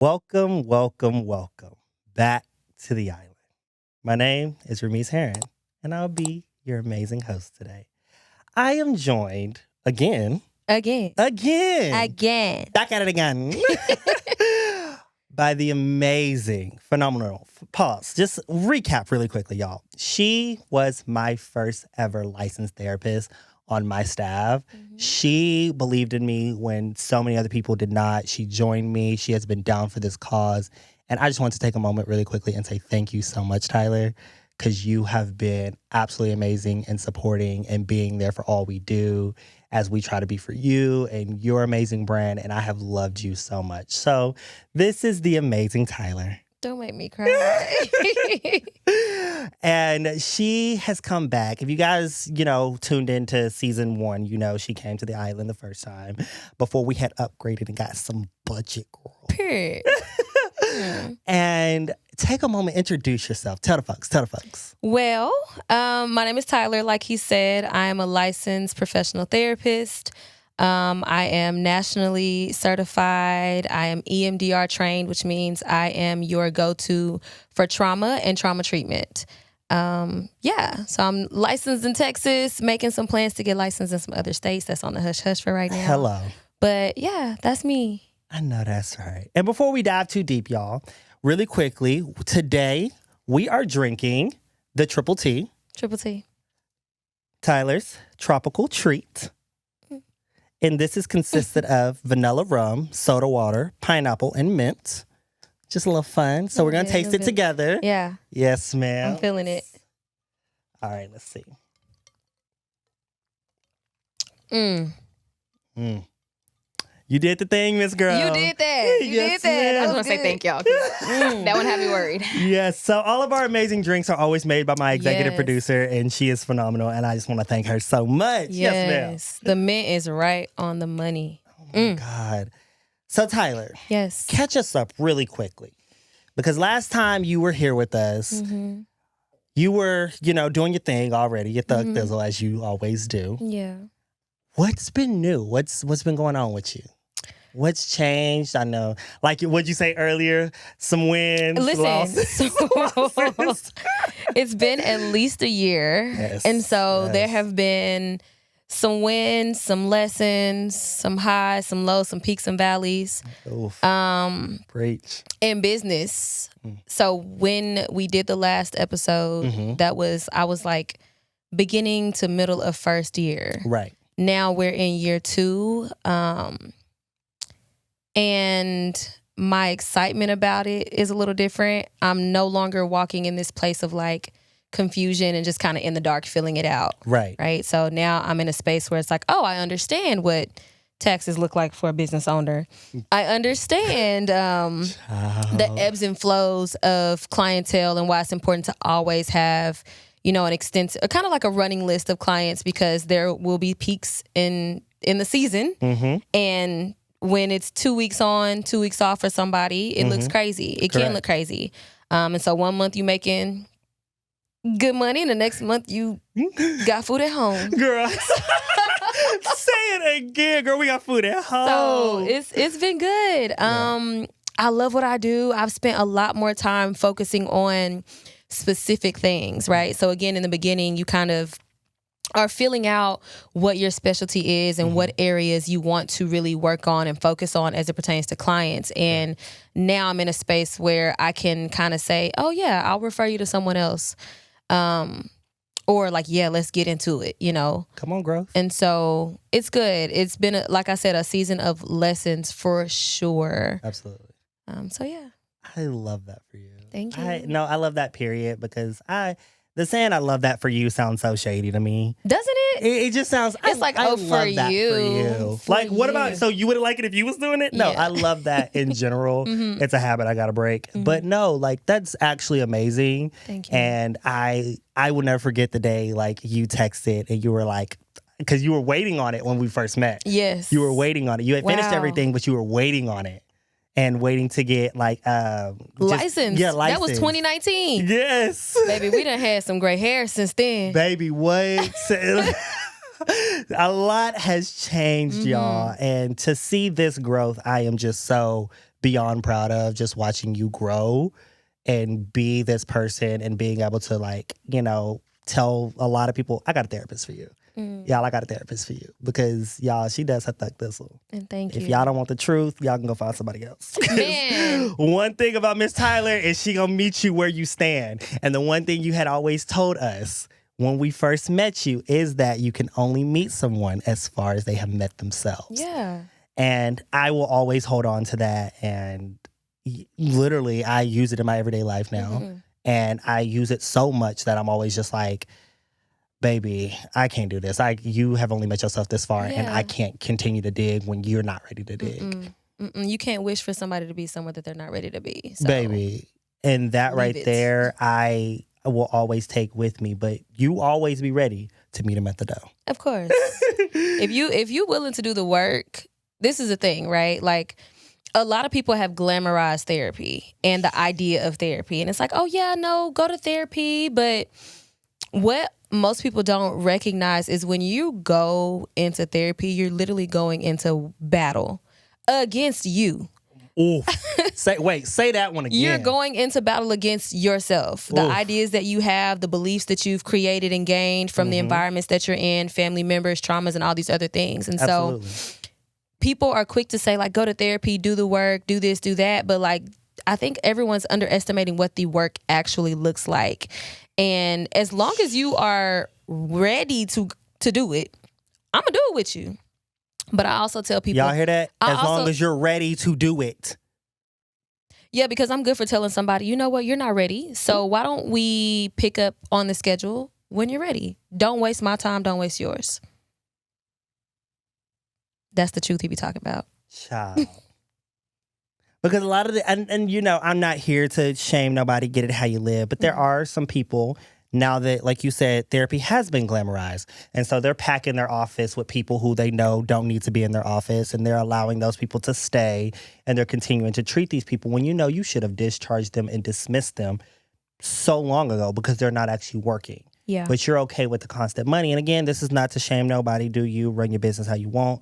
Welcome, welcome, welcome back to the island. My name is Ramiz Heron, and I'll be your amazing host today. I am joined again, Again. again, Again. back at it again, by the amazing, phenomenal, pause, just recap really quickly, y'all. She was my first ever licensed therapist on my staff. She believed in me when so many other people did not. She joined me. She has been down for this cause. And I just want to take a moment really quickly and say thank you so much, Tyler, because you have been absolutely amazing in supporting and being there for all we do as we try to be for you and your amazing brand. And I have loved you so much. So this is the amazing Tyler. Don't make me cry. And she has come back. If you guys, tuned into season 1, she came to the island the first time before we had upgraded and got some budget, girl. Period. And take a moment, introduce yourself. Tell the folks. Well, my name is Tyler. Like he said, I am a licensed professional therapist. I am nationally certified. I am EMDR trained, which means I am your go-to for trauma and trauma treatment. So I'm licensed in Texas, making some plans to get licensed in some other states. That's on the hush-hush for right now. Hello. But yeah, that's me. I know that's right. And before we dive too deep, y'all, really quickly, today we are drinking the Triple T. Triple T. Tyler's Tropical Treat. And this is consisted of vanilla rum, soda water, pineapple, and mint. Just a little fun. So we're going to taste it together. Yeah. Yes, ma'am. I'm feeling it. All right, let's see. You did the thing, Miss Girl. You did that. You Yes, did that. ma'am. I was going to say thank y'all. That one had me worried. Yes. So all of our amazing drinks are always made by my executive Yes. producer, and she is phenomenal. And I just want to thank her so much. Yes, ma'am. The mint is right on the money. Oh, my God. So, Tyler, Yes. catch us up really quickly. Because last time you were here with us, you were, doing your thing already, your thug thizzle, as you always do. Yeah. What's been new? What's been going on with you? What's changed? I know, like what'd you say earlier? Some wins, losses. Listen, it's been at least a year. Yes, And so yes. there have been some wins, some lessons, some highs, some lows, some peaks and valleys. Oof. Preach. In business. So when we did the last episode, I was like beginning to middle of first year. Right. Now we're in year 2. And my excitement about it is a little different. I'm no longer walking in this place of like confusion and just kind of in the dark feeling it out. Right. Right. So now I'm in a space where it's like, oh, I understand what taxes look like for a business owner. I understand the ebbs and flows of clientele and why it's important to always have, an extensive, kind of like a running list of clients, because there will be peaks in the season. And when it's 2 weeks on, 2 weeks off for somebody, it looks crazy. It can look crazy. And so one month you making good money, and the next month you got food at home. Girl, say it again, girl. We got food at home. So it's been good. I love what I do. I've spent a lot more time focusing on specific things, right? So again, in the beginning, you kind of are filling out what your specialty is and what areas you want to really work on and focus on as it pertains to clients. And now I'm in a space where I can kind of say, oh yeah, I'll refer you to someone else. Or like, yeah, let's get into it, Come on, growth. And so it's good. It's been, like I said, a season of lessons for sure. Absolutely. So yeah. I love that for you. Thank you. I love that period, because the saying "I love that for you" sounds so shady to me. Doesn't it? It just sounds. It's like, I oh, love for that you. For you. For Like, what you. about? So you wouldn't like it if you was doing it? No, Yeah. I love that in general. It's a habit I got to break. But no, like that's actually amazing. Thank you. And I will never forget the day like you texted and you were like, because you were waiting on it when we first met. Yes. You were waiting on it. You had finished Wow. everything, but you were waiting on it. And waiting to get like license. Yeah, That was license. 2019. Yes. Baby, we done had some gray hair since then. Baby, what? A lot has changed, y'all. And to see this growth, I am just so beyond proud of, just watching you grow and be this person and being able to, like, you know, tell a lot of people, I got a therapist for you. Y'all, I got a therapist for you. Because, y'all, she does her thug thistle. And thank you. If y'all don't want the truth, y'all can go find somebody else. Man. One thing about Miss Tyler is she gonna meet you where you stand. And the one thing you had always told us when we first met you is that you can only meet someone as far as they have met themselves. Yeah. And I will always hold on to that. And literally, I use it in my everyday life now. And I use it so much that I'm always just like, baby, I can't do this. You have only met yourself this far, and I can't continue to dig when you're not ready to dig. You can't wish for somebody to be somewhere that they're not ready to be. So. Baby. And that right there, I will always take with me. But you always be ready to meet him at the door. Of course. if you willing to do the work, this is the thing, right? Like, a lot of people have glamorized therapy and the idea of therapy. And it's like, oh yeah, no, go to therapy. But what most people don't recognize is when you go into therapy, you're literally going into battle against you. Ooh. Say that one again. You're going into battle against yourself. The ideas that you have, the beliefs that you've created and gained from the environments that you're in, family members, traumas, and all these other things. And so people are quick to say, like, go to therapy, do the work, do this, do that. But, like, I think everyone's underestimating what the work actually looks like. And as long as you are ready to do it, I'm going to do it with you. But I also tell people... Y'all hear that? Long as you're ready to do it. Yeah, because I'm good for telling somebody, you know what, you're not ready. So why don't we pick up on the schedule when you're ready? Don't waste my time. Don't waste yours. That's the truth he be talking about. Child. Because a lot of and you know, I'm not here to shame nobody, get it how you live, but there are some people now that, like you said, therapy has been glamorized. And so they're packing their office with people who they know don't need to be in their office, and they're allowing those people to stay, and they're continuing to treat these people when you know you should have discharged them and dismissed them so long ago because they're not actually working. Yeah. But you're okay with the constant money. And again, this is not to shame nobody. Do you run your business how you want?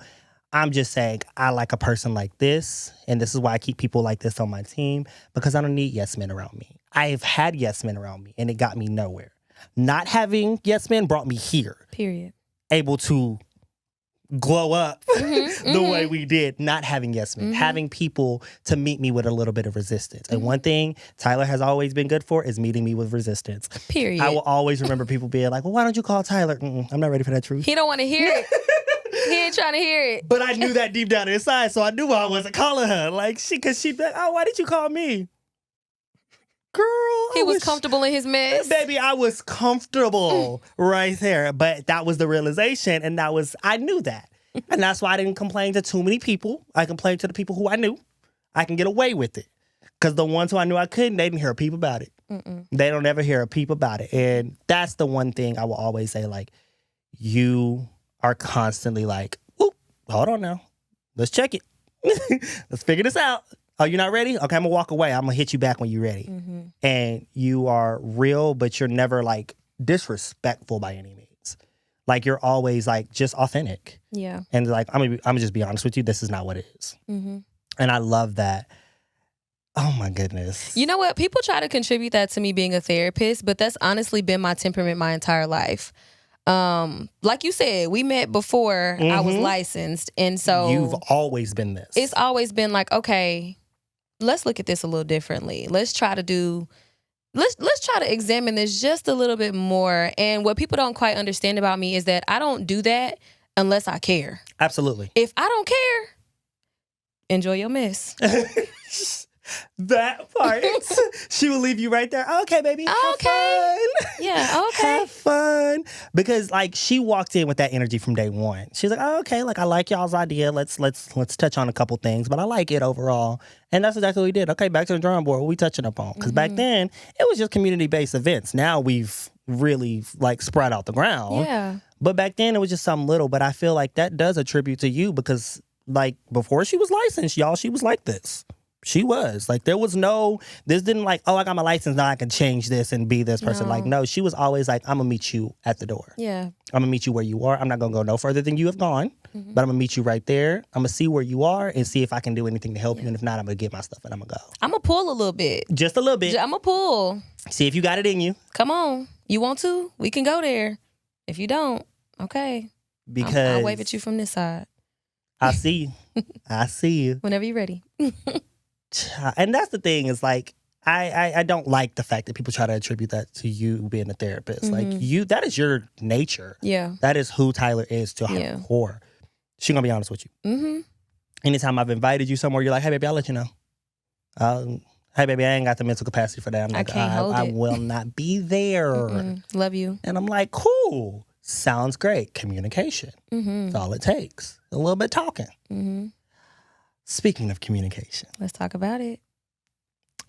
I'm just saying I like a person like this, and this is why I keep people like this on my team, because I don't need yes men around me. I've had yes men around me, and it got me nowhere. Not having yes men brought me here. Period. Able to glow up the way we did, not having yes men. Having people to meet me with a little bit of resistance. And one thing Tyler has always been good for is meeting me with resistance. Period. I will always remember people being like, well, why don't you call Tyler? I'm not ready for that truth. He don't want to hear it. He ain't trying to hear it. But I knew that deep down inside, so I knew I wasn't calling her. Like, because she'd be like, oh, why did you call me? Girl, he was comfortable in his mess. Baby, I was comfortable right there. But that was the realization, and I knew that. And that's why I didn't complain to too many people. I complained to the people who I knew. I can get away with it. Because the ones who I knew I couldn't, they didn't hear a peep about it. They don't ever hear a peep about it. And that's the one thing I will always say, like, you are constantly like, oop, hold on now. Let's check it. Let's figure this out. Oh, you're not ready? Okay, I'm going to walk away. I'm going to hit you back when you're ready. And you are real, but you're never, like, disrespectful by any means. Like, you're always, like, just authentic. Yeah. And, like, I'm going to just be honest with you. This is not what it is. And I love that. Oh, my goodness. You know what? People try to contribute that to me being a therapist, but that's honestly been my temperament my entire life. Like you said, we met before I was licensed. And so you've always been this. It's always been like, okay, let's look at this a little differently. Let's try to examine this just a little bit more. And what people don't quite understand about me is that I don't do that unless I care. Absolutely. If I don't care, enjoy your mess. That part. She will leave you right there. Okay, baby. Have fun. Yeah, okay. Have fun. Because, like, she walked in with that energy from day one. She's like, oh, okay, like, I like y'all's idea. Let's touch on a couple things, but I like it overall. And that's exactly what we did. Okay, back to the drawing board. What we touching up on? Because back then, it was just community-based events. Now we've really, like, spread out the ground. Yeah. But back then, it was just something little. But I feel like that does attribute to you because, like, before she was licensed, y'all, she was like this. She was. Like, this didn't like, oh, I got my license, now I can change this and be this person. No. Like, no, she was always like, I'm going to meet you at the door. Yeah. I'm going to meet you where you are. I'm not going to go no further than you have gone, but I'm going to meet you right there. I'm going to see where you are and see if I can do anything to help you. And if not, I'm going to get my stuff and I'm going to go. I'm going to pull a little bit. Just a little bit. I'm going to pull. See if you got it in you. Come on. You want to? We can go there. If you don't, okay. Because I'll wave at you from this side. I see you. I see you. Whenever you're ready. And that's the thing is like, I don't like the fact that people try to attribute that to you being a therapist. Like that is your nature. Yeah. That is who Tyler is to her core. She's going to be honest with you. Anytime I've invited you somewhere, you're like, hey, baby, I'll let you know. Hey, baby, I ain't got the mental capacity for that. I'm like, I can't hold it. I will not be there. Love you. And I'm like, cool. Sounds great. Communication. That's all it takes. A little bit talking. Speaking of communication. Let's talk about it.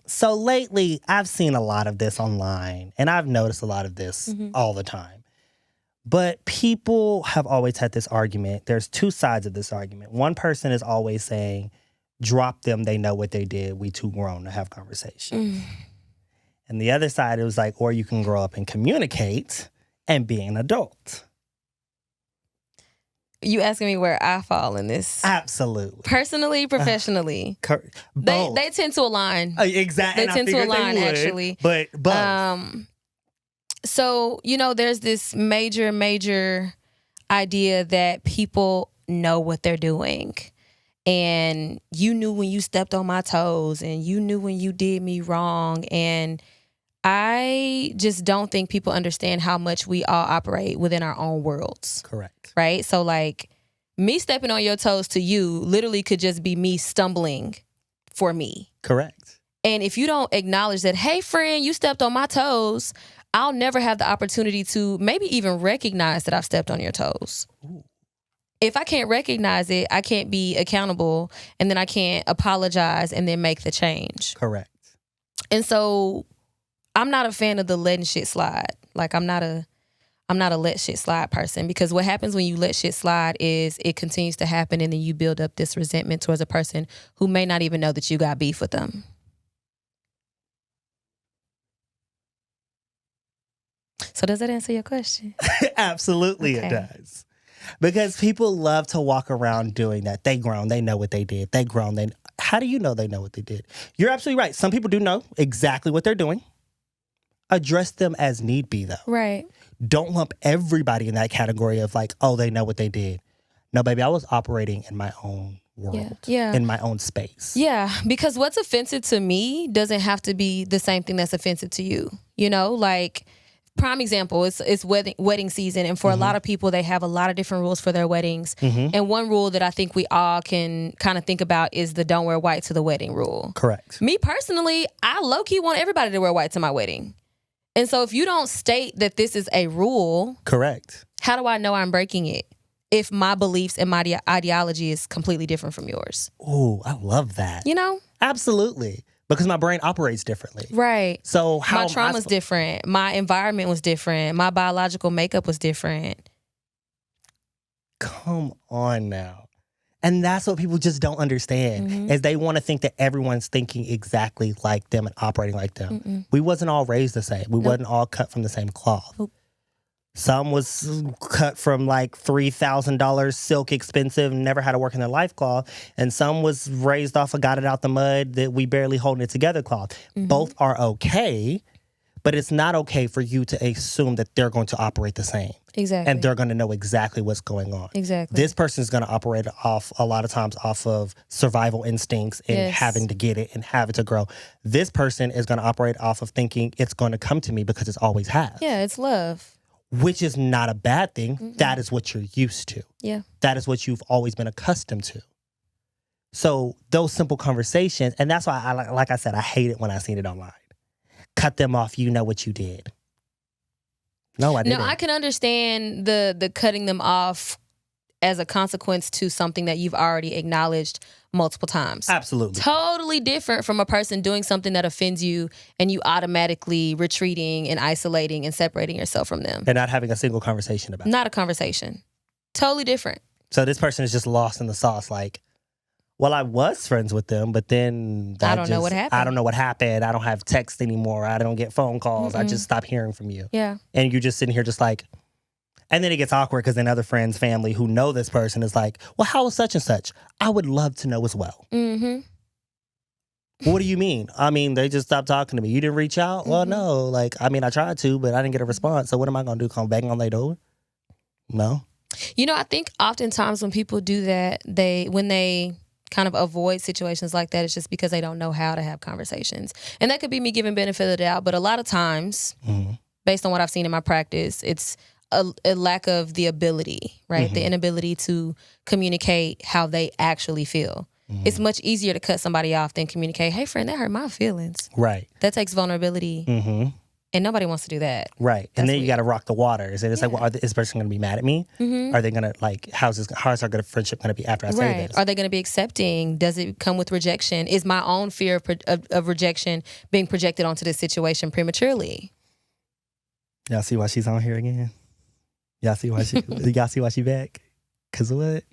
So lately, I've seen a lot of this online, and I've noticed a lot of this all the time. But people have always had this argument. There's two sides of this argument. One person is always saying, drop them, they know what they did. We too grown to have conversation. And the other side, it was like, or you can grow up and communicate and be an adult. You asking me where I fall in this? Absolutely. Personally, professionally. They tend to align. Exactly. They tend to align, actually. But so, there's this major idea that people know what they're doing. And you knew when you stepped on my toes, and you knew when you did me wrong. And I just don't think people understand how much we all operate within our own worlds. Correct. Right? So like me stepping on your toes to you literally could just be me stumbling for me. Correct. And if you don't acknowledge that, hey friend, you stepped on my toes, I'll never have the opportunity to maybe even recognize that I've stepped on your toes. Ooh. If I can't recognize it, I can't be accountable, and then I can't apologize and then make the change. Correct. And so I'm not a fan of the letting shit slide. Like I'm not a let shit slide person, because what happens when you let shit slide is it continues to happen, and then you build up this resentment towards a person who may not even know that you got beef with them. So does that answer your question? Absolutely, okay. It does. Because people love to walk around doing that. They grown. They know what they did. They grown. How do you know they know what they did? You're absolutely right. Some people do know exactly what they're doing. Address them as need be, though. Right. Don't lump everybody in that category of like, oh, they know what they did. No, baby, I was operating in my own world. Yeah. In my own space. Yeah, because what's offensive to me doesn't have to be the same thing that's offensive to you. Like... Prime example, it's wedding season, and for a lot of people, they have a lot of different rules for their weddings. And one rule that I think we all can kind of think about is the don't wear white to the wedding rule. Correct. Me personally, I low-key want everybody to wear white to my wedding. And so if you don't state that this is a rule, correct, how do I know I'm breaking it if my beliefs and my ideology is completely different from yours? Oh, I love that. Absolutely. Because my brain operates differently. Right. So my trauma's different. My environment was different. My biological makeup was different. Come on now. And that's what people just don't understand, is they want to think that everyone's thinking exactly like them and operating like them. We wasn't all raised the same. We wasn't all cut from the same cloth. Some was cut from like $3,000 silk expensive, never had to work in their life cloth. And some was raised off of got it out the mud that we barely holding it together cloth. Both are okay, but it's not okay for you to assume that they're going to operate the same. Exactly. And they're going to know exactly what's going on. Exactly. This person is going to operate a lot of times off of survival instincts and having to get it and having to grow. This person is going to operate off of thinking it's going to come to me because it's always has. Yeah, it's love. Which is not a bad thing. That is what you're used to. Yeah. That is what you've always been accustomed to. So those simple conversations, and that's why, like I said, I hate it when I seen it online. Cut them off, you know what you did. No, I didn't. No, I can understand the cutting them off as a consequence to something that you've already acknowledged multiple times. Absolutely. Totally different from a person doing something that offends you and you automatically retreating and isolating and separating yourself from them. And not having a single conversation about it. Not a conversation. Totally different. So this person is just lost in the sauce like, Well, I was friends with them, but then I don't know what happened. I don't know what happened. I don't have text anymore. I don't get phone calls. I just stopped hearing from you. Yeah. And you just sitting here just like, and then it gets awkward because then other friends, family who know this person is like, well, how is such and such? I would love to know as well. Mm-hmm. What do you mean? I mean, they just stopped talking to me. You didn't reach out? Well, no. Like, I mean, I tried to, but I didn't get a response. So what am I going to do? Come bang on their door? No. You know, I think oftentimes when people do that, when they kind of avoid situations like that, it's just because they don't know how to have conversations. And that could be me giving benefit of the doubt, but a lot of times, based on what I've seen in my practice, it's a lack of the ability, right? The inability to communicate how they actually feel. It's much easier to cut somebody off than communicate, hey, friend, that hurt my feelings. Right. That takes vulnerability. And nobody wants to do that. Right. That's and then weird. you got to rock the waters. And it's like, well, is this person going to be mad at me? Are they going to, like, how's our friendship going to be after I say this? Are they going to be accepting? Does it come with rejection? Is my own fear of rejection being projected onto this situation prematurely? Y'all see why she's on here again? Y'all see why she back? Because what?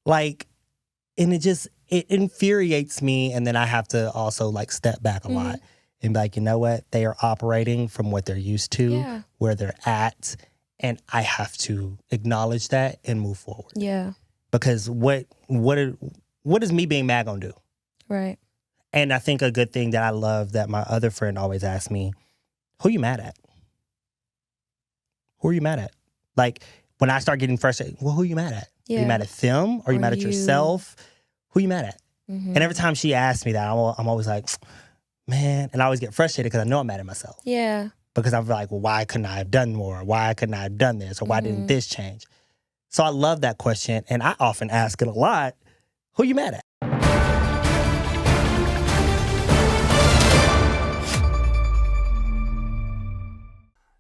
Like, and it infuriates me. And then I have to also, like, step back a lot. And be like, you know what? They are operating from what they're used to, where they're at. And I have to acknowledge that and move forward. Yeah. Because what is me being mad gonna do? Right. And I think a good thing that I love that my other friend always asks me, who you mad at? Who are you mad at? Like, when I start getting frustrated, well, who are you mad at? Yeah. Are you mad at them? Are you mad at yourself? Who are you mad at? And every time she asks me that, I'm always like, man, and I always get frustrated because I know I'm mad at myself. Yeah. Because I'm like, well, why couldn't I have done more? Why couldn't I have done this? Or why didn't this change? So I love that question, and I often ask it a lot, who you mad at?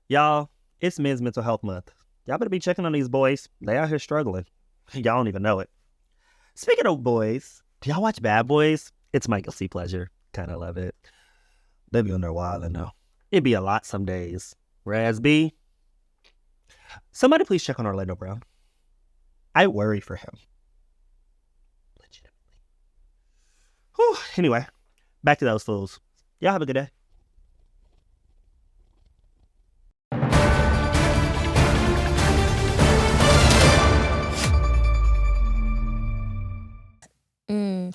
Y'all, it's Men's Mental Health Month. Y'all better be checking on these boys. They out here struggling. Y'all don't even know it. Speaking of boys, do y'all watch Bad Boys? It's my guilty pleasure. Kind of love it. They be on there wildin' though. It be a lot some days. Raz B, somebody please check on Orlando Brown. I worry for him. Legitimately. Whew. Anyway, back to those fools. Y'all have a good day.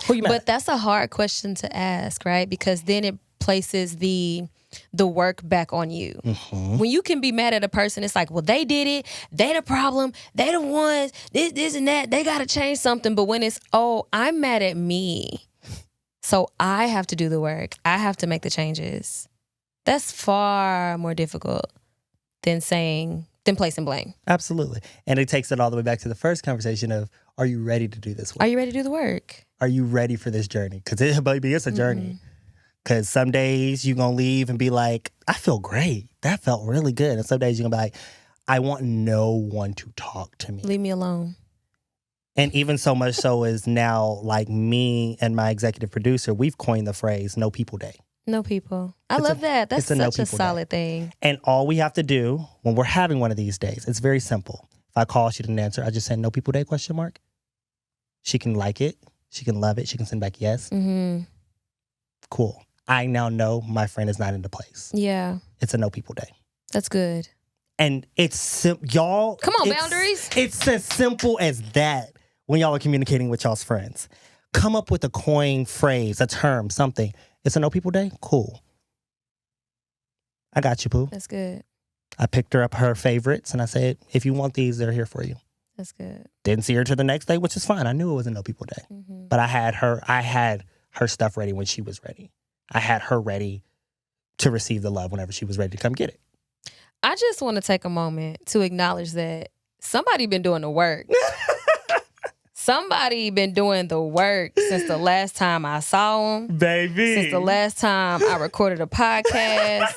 Who you mad But at? that's a hard question to ask, right? Because then it places the work back on you. When you can be mad at a person, it's like, well, they did it. They the problem. They the ones. This and that. They got to change something. But when it's, oh, I'm mad at me, so I have to do the work. I have to make the changes. That's far more difficult than placing blame. Absolutely. And it takes it all the way back to the first conversation of, are you ready to do this work? Are you ready to do the work? Are you ready for this journey? Because baby, it's a journey. Because some days you're going to leave and be like, I feel great. That felt really good. And some days you're going to be like, I want no one to talk to me. Leave me alone. And even so much so is now, like, me and my executive producer, we've coined the phrase, no people day. No people. I love that. That's such a solid thing. And all we have to do when we're having one of these days, it's very simple. If I call, she didn't answer, I just send no people day, ? She can like it. She can love it. She can send back yes. Cool. I now know my friend is not in the place. Yeah. It's a no people day. That's good. And it's y'all. Come on, boundaries. It's as simple as that when y'all are communicating with y'all's friends. Come up with a coin phrase, a term, something. It's a no people day? Cool. I got you, Pooh. That's good. I picked her up her favorites and I said, if you want these, they're here for you. That's good. Didn't see her till the next day, which is fine. I knew it was a no people day. But I had her stuff ready when she was ready. I had her ready to receive the love whenever she was ready to come get it. I just want to take a moment to acknowledge that somebody been doing the work. Somebody been doing the work since the last time I saw them. Baby. Since the last time I recorded a podcast.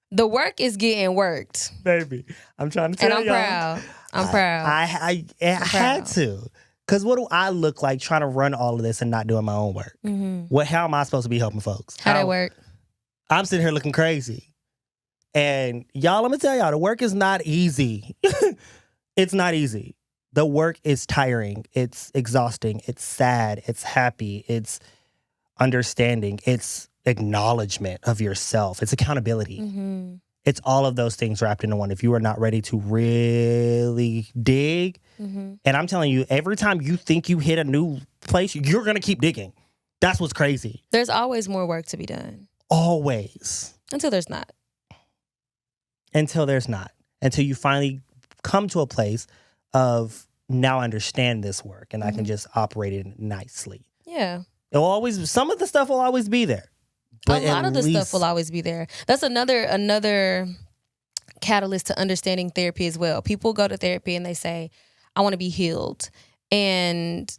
The work is getting worked. Baby. I'm trying to tell y'all. And I'm proud. I'm proud. I had to. Because what do I look like trying to run all of this and not doing my own work? How am I supposed to be helping folks? How that work? I'm sitting here looking crazy. And y'all, let me tell y'all, the work is not easy. It's not easy. The work is tiring. It's exhausting. It's sad. It's happy. It's understanding. It's acknowledgement of yourself. It's accountability. Mm-hmm. It's all of those things wrapped into one. If you are not ready to really dig, Mm-hmm. and I'm telling you, every time you think you hit a new place, you're going to keep digging. That's what's crazy. There's always more work to be done. Always. Until there's not. Until there's not. Until you finally come to a place of, now I understand this work and I can just operate it nicely. Yeah. It will always, some of the stuff will always be there. But a lot of the stuff will always be there. That's another catalyst to understanding therapy as well. People go to therapy and they say, I want to be healed. And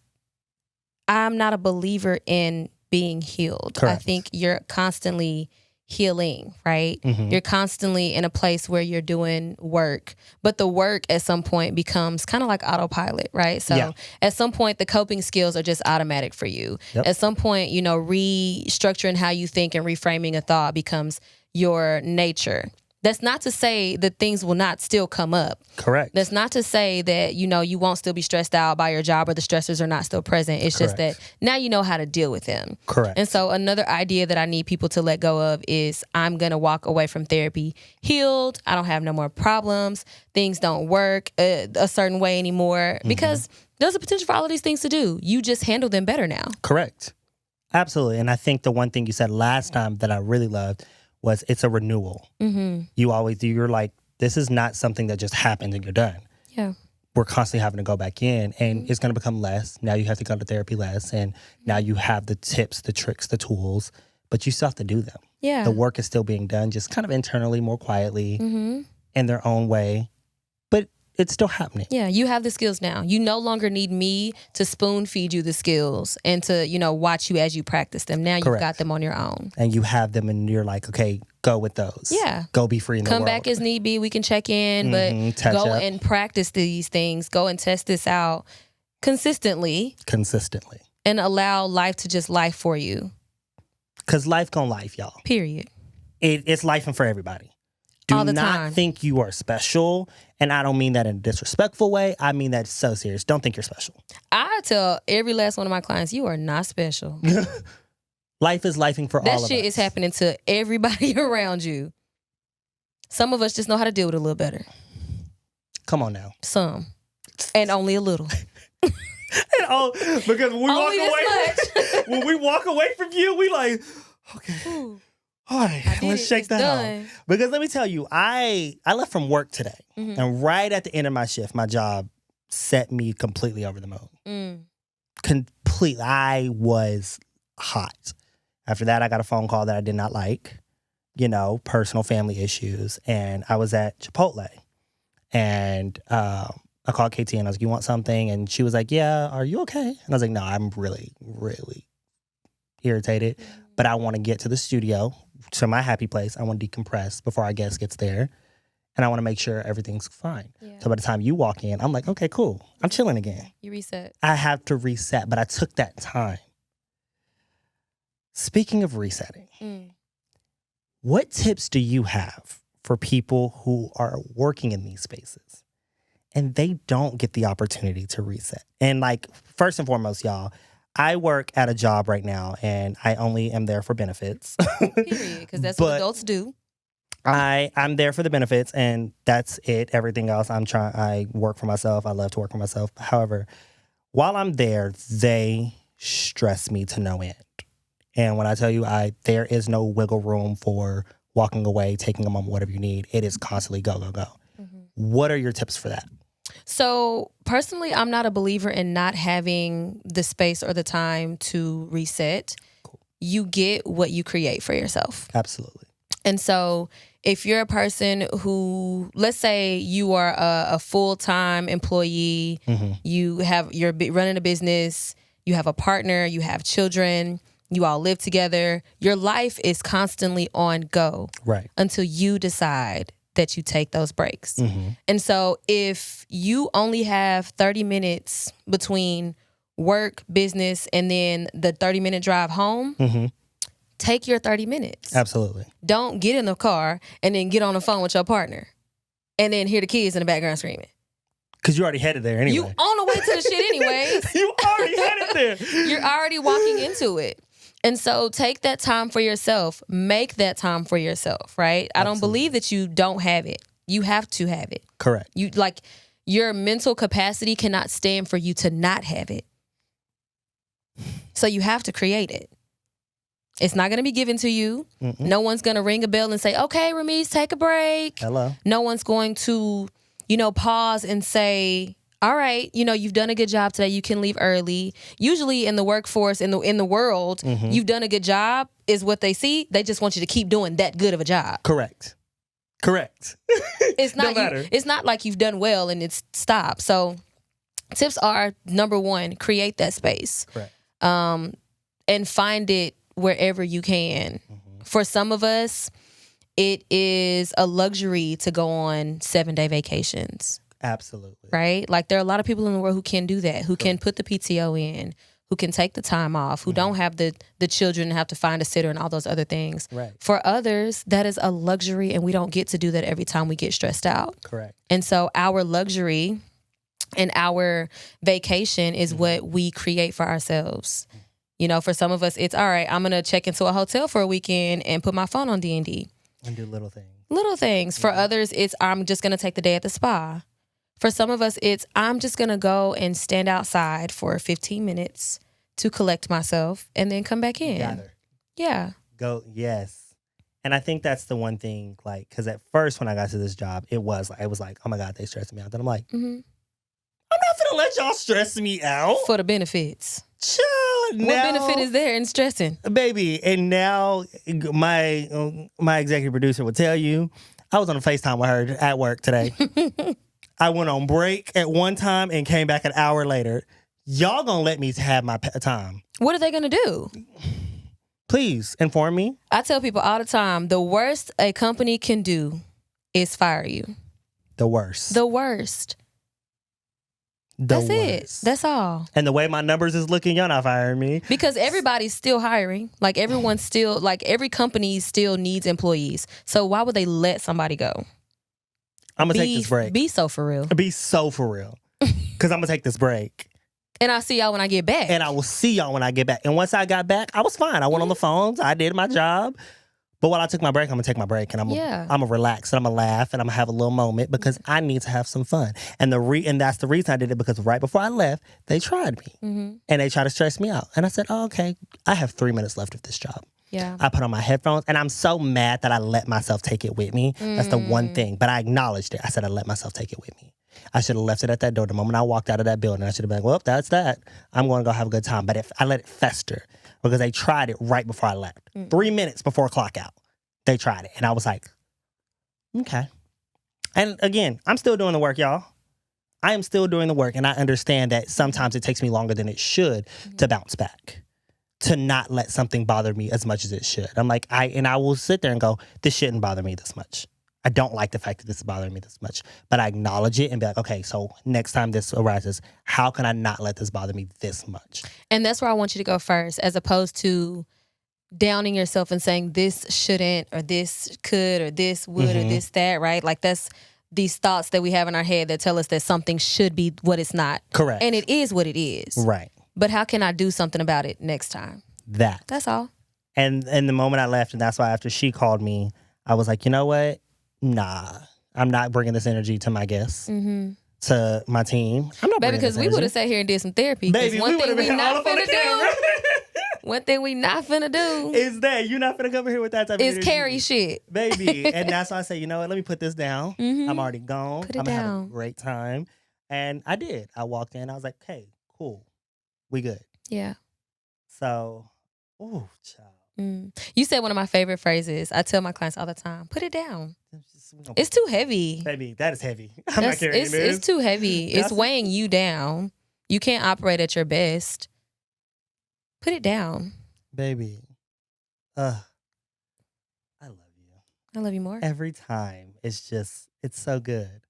I'm not a believer in being healed. Correct. I think you're constantly healing, right? Mm-hmm. You're constantly in a place where you're doing work, but the work at some point becomes kind of like autopilot, right? So at some point, the coping skills are just automatic for you. Yep. At some point, restructuring how you think and reframing a thought becomes your nature. That's not to say that things will not still come up. Correct. That's not to say that, you won't still be stressed out by your job or the stressors are not still present. It's just that now you know how to deal with them. Correct. And so another idea that I need people to let go of is I'm going to walk away from therapy healed. I don't have no more problems. Things don't work a certain way anymore because there's a potential for all of these things to do. You just handle them better now. Correct. Absolutely. And I think the one thing you said last time that I really loved was it's a renewal. Mm-hmm. You're like, this is not something that just happens and you're done. Yeah. We're constantly having to go back in and it's going to become less. Now you have to go to therapy less. And now you have the tips, the tricks, the tools, but you still have to do them. Yeah. The work is still being done, just kind of internally, more quietly, in their own way. But it's still happening. Yeah, you have the skills now. You no longer need me to spoon feed you the skills and to, watch you as you practice them. Now you've got them on your own. And you have them and you're like, okay, go with those. Yeah. Go be free in the world. Come back as need be. We can check in, but Touch go up. and practice these things. Go and test this out consistently and allow life to just life for you. Because life gon' life, y'all. Period. It's life and for everybody. Do All the not time. think you are special. And I don't mean that in a disrespectful way. I mean that so serious. Don't think you're special. I tell every last one of my clients, you are not special. Life is lifing for all of us. That shit is happening to everybody around you. Some of us just know how to deal with it a little better. Come on now. Some. And only a little. Because when when we walk away from you, we like, okay. Ooh. All right, let's shake that done. out. Because let me tell you, I left from work today. And right at the end of my shift, my job set me completely over the moon. Completely. I was hot. After that, I got a phone call that I did not like, personal family issues. And I was at Chipotle. And I called KT and I was like, you want something? And she was like, yeah, are you okay? And I was like, no, I'm really, really irritated. But I want to get to the studio, to my happy place. I want to decompress before our guest gets there. And I want to make sure everything's fine. Yeah. So by the time you walk in, I'm like, okay, cool. I'm chilling again. You reset. I have to reset, but I took that time. Speaking of resetting, what tips do you have for people who are working in these spaces and they don't get the opportunity to reset? And first and foremost, y'all, I work at a job right now and I only am there for benefits. Period, because that's what adults do. I'm there for the benefits and that's it. Everything else, I work for myself. I love to work for myself. However, while I'm there, they stress me to no end. And when I tell you, there is no wiggle room for walking away, taking a moment, whatever you need. It is constantly go, go, go. What are your tips for that? So personally, I'm not a believer in not having the space or the time to reset. Cool. You get what you create for yourself. Absolutely. And so if you're a person who, let's say you are a full-time employee, you're running a business, you have a partner, you have children, you all live together, your life is constantly on go. Right. Until you decide that you take those breaks. And so if you only have 30 minutes between work, business, and then the 30-minute drive home, take your 30 minutes. Absolutely. Don't get in the car and then get on the phone with your partner and then hear the kids in the background screaming. Because you already headed there anyway. You on the way to the shit anyways. You already headed there. You're already walking into it. And so take that time for yourself. Make that time for yourself, right? I don't believe that you don't have it. You have to have it. Correct. You like your mental capacity cannot stand for you to not have it. So you have to create it. It's not going to be given to you. Mm-mm. No one's going to ring a bell and say, okay, Rameez, take a break. Hello. No one's going to, pause and say, all right, you've done a good job today. You can leave early. Usually in the workforce, in the world, you've done a good job is what they see. They just want you to keep doing that good of a job. Correct. It's not, no matter. It's not like you've done well and it's stopped. So tips are, number one, create that space. Correct. And find it wherever you can. For some of us, it is a luxury to go on 7-day vacations. Absolutely. Right? Like there are a lot of people in the world who can do that, who can put the PTO in, who can take the time off, who don't have the children and have to find a sitter and all those other things. Right. For others, that is a luxury and we don't get to do that every time we get stressed out. Correct. And so our luxury and our vacation is what we create for ourselves. For some of us, it's all right, I'm going to check into a hotel for a weekend and put my phone on D&D. And do little things. Little things. For others, it's I'm just going to take the day at the spa. For some of us, it's I'm just going to go and stand outside for 15 minutes to collect myself and then come back in. Gather. Yeah. Go, yes. And I think that's the one thing, like, because at first when I got to this job, it was like, oh my God, they stressing me out. Then I'm like, I'm not going to let y'all stress me out. For the benefits. Chill. What benefit is there in stressing? Baby, and now my executive producer would tell you, I was on a FaceTime with her at work today. I went on break at one time and came back an hour later. Y'all gonna let me have my time. What are they gonna do? Please inform me. I tell people all the time, the worst a company can do is fire you. The worst. The worst. That's it. That's all. And the way my numbers is looking, y'all not firing me. Because everybody's still hiring. Like everyone's still, like every company still needs employees. So why would they let somebody go? I'm going to take this break. Be so for real. Be so for real. Because I'm going to take this break. And I'll see y'all when I get back. And I will see y'all when I get back. And once I got back, I was fine. I went on the phones. I did my job. But while I took my break, I'm going to take my break. And I'm going to relax. And I'm going to laugh. And I'm going to have a little moment. Because I need to have some fun. And that's the reason I did it. Because right before I left, they tried me. And they tried to stress me out. And I said, oh, okay. I have 3 minutes left of this job. Yeah. I put on my headphones. And I'm so mad that I let myself take it with me. That's the one thing. But I acknowledged it. I said I let myself take it with me. I should have left it at that door. The moment I walked out of that building, I should have been like, well, that's that. I'm going to go have a good time. But if I let it fester, because they tried it right before I left. 3 minutes before clock out, they tried it. And I was like, okay. And again, I'm still doing the work, y'all. I am still doing the work. And I understand that sometimes it takes me longer than it should to bounce back, to not let something bother me as much as it should. I'm like, I will sit there and go, this shouldn't bother me this much. I don't like the fact that this is bothering me this much. But I acknowledge it and be like, okay, so next time this arises, how can I not let this bother me this much? And that's where I want you to go first, as opposed to downing yourself and saying this shouldn't, or this could, or this would, or this, that, right? Like that's these thoughts that we have in our head that tell us that something should be what it's not. Correct. And it is what it is. Right. But how can I do something about it next time? That's all. And the moment I left, and that's why after she called me, I was like, you know what? Nah, I'm not bringing this energy to my guests, to my team. I'm not Baby, because we would have sat here and did some therapy. Baby, one we thing we not finna do. One thing we not finna do is that you're not finna come here with that type of energy. Is carry shit. Baby. And that's why I say, you know what? Let me put this down. I'm already gone. Put it I'm gonna down. have a great time. And I did. I walked in. I was like, hey, cool. We good. Yeah. So, ooh, child. You said one of my favorite phrases. I tell my clients all the time, put it down. It's too heavy. Baby, that is heavy. I'm not carrying this. It's too heavy. It's weighing you down. You can't operate at your best. Put it down. Baby. I love you. I love you more. Every time. It's so good.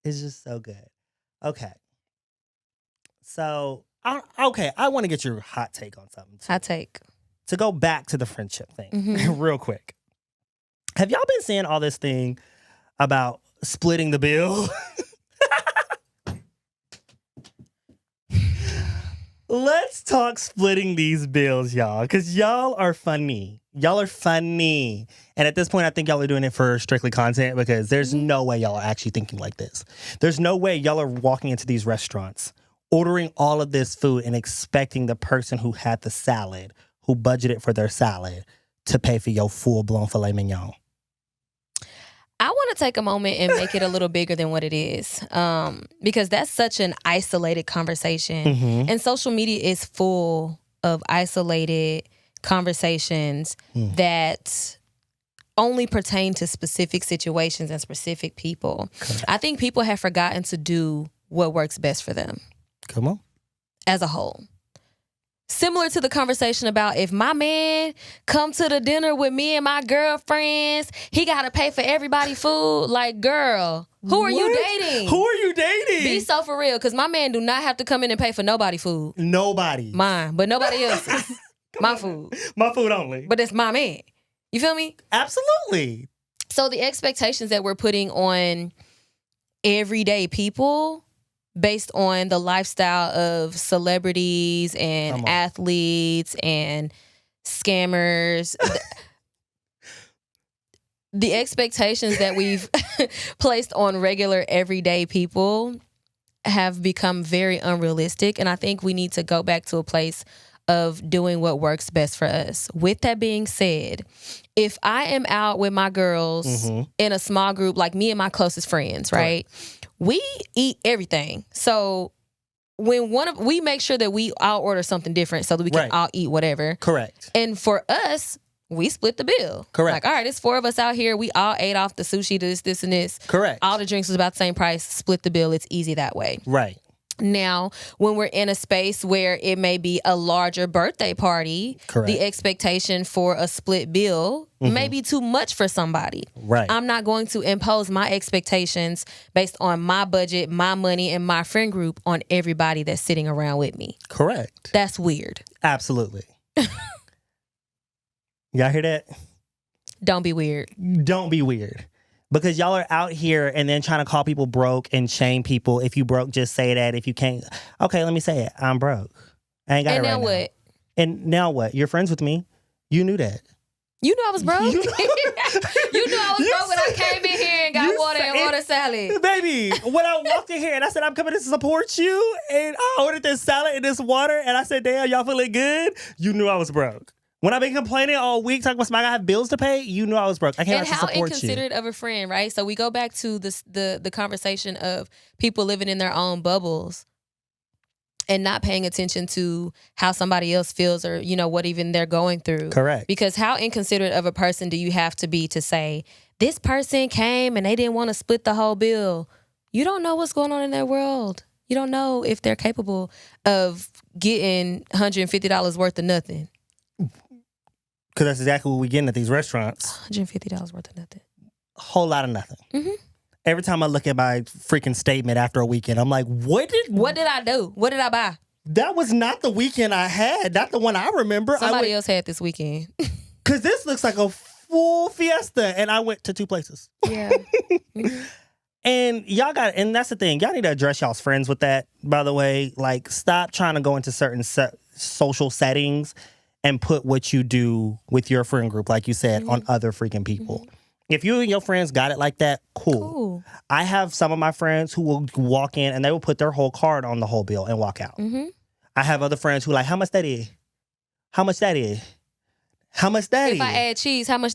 It's just so good. Okay. So, I want to get your hot take on something too. Hot take. To go back to the friendship thing real quick. Have y'all been seeing all this thing about splitting the bill? Let's talk splitting these bills, y'all, because y'all are funny. Y'all are funny. And at this point, I think y'all are doing it for strictly content because there's no way y'all are actually thinking like this. There's no way y'all are walking into these restaurants, ordering all of this food and expecting the person who had the salad, who budgeted for their salad, to pay for your full-blown filet mignon. I want to take a moment and make it a little bigger than what it is, because that's such an isolated conversation. And social media is full of isolated conversations that only pertain to specific situations and specific people. Correct. I think people have forgotten to do what works best for them. Come on. As a whole. Similar to the conversation about if my man come to the dinner with me and my girlfriends, he got to pay for everybody food. Like, girl, who are you dating? Who are you dating? Be so for real, because my man do not have to come in and pay for nobody food. Nobody. Mine, but nobody else's. My food. My food only. But it's my man. You feel me? Absolutely. So the expectations that we're putting on everyday people based on the lifestyle of celebrities and athletes and scammers. The expectations that we've placed on regular everyday people have become very unrealistic. And I think we need to go back to a place of doing what works best for us. With that being said, if I am out with my girls in a small group, like me and my closest friends, right? We eat everything. So when we make sure that we all order something different so that we can all eat whatever. Correct. And for us, we split the bill. Correct. Like, all right, it's 4 of us out here. We all ate off the sushi, this, and this. Correct. All the drinks was about the same price. Split the bill. It's easy that way. Right. Now, when we're in a space where it may be a larger birthday party, the expectation for a split bill may be too much for somebody. Right. I'm not going to impose my expectations based on my budget, my money, and my friend group on everybody that's sitting around with me. Correct. That's weird. Absolutely. Y'all hear that? Don't be weird. Don't be weird. Because y'all are out here and then trying to call people broke and shame people. If you broke, just say that. If you can't, okay, let me say it. I'm broke. I ain't got And it right now now. what? And now what? You're friends with me. You knew that. You knew I was broke. You You knew I was broke when I came in here and got water and ordered salad. Baby, when I walked in here and I said, I'm coming to support you, and I ordered this salad and this water, and I said, damn, y'all feeling good? You knew I was broke. When I've been complaining all week, talking about I have bills to pay, you knew I was broke. I came out to support you. And how inconsiderate of a friend, right? So we go back to this, the conversation of people living in their own bubbles and not paying attention to how somebody else feels or, you know, what even they're going through. Correct. Because how inconsiderate of a person do you have to be to say, this person came and they didn't want to split the whole bill? You don't know what's going on in their world. You don't know if they're capable of getting $150 worth of nothing. Because that's exactly what we're getting at these restaurants. $150 worth of nothing. A whole lot of nothing. Every time I look at my freaking statement after a weekend, I'm like, what did I do? What did I buy? That was not the weekend I had. Not the one I remember. Somebody else had this weekend. Because this looks like a full fiesta. And I went to 2 places. Yeah. And y'all got, and that's the thing. Y'all need to address y'all's friends with that, by the way. Like, stop trying to go into certain social settings and put what you do with your friend group, like you said, on other freaking people. If you and your friends got it like that, cool. I have some of my friends who will walk in and they will put their whole card on the whole bill and walk out. I have other friends who like, how much that is? How much that is? How much that is? If I add cheese, how much?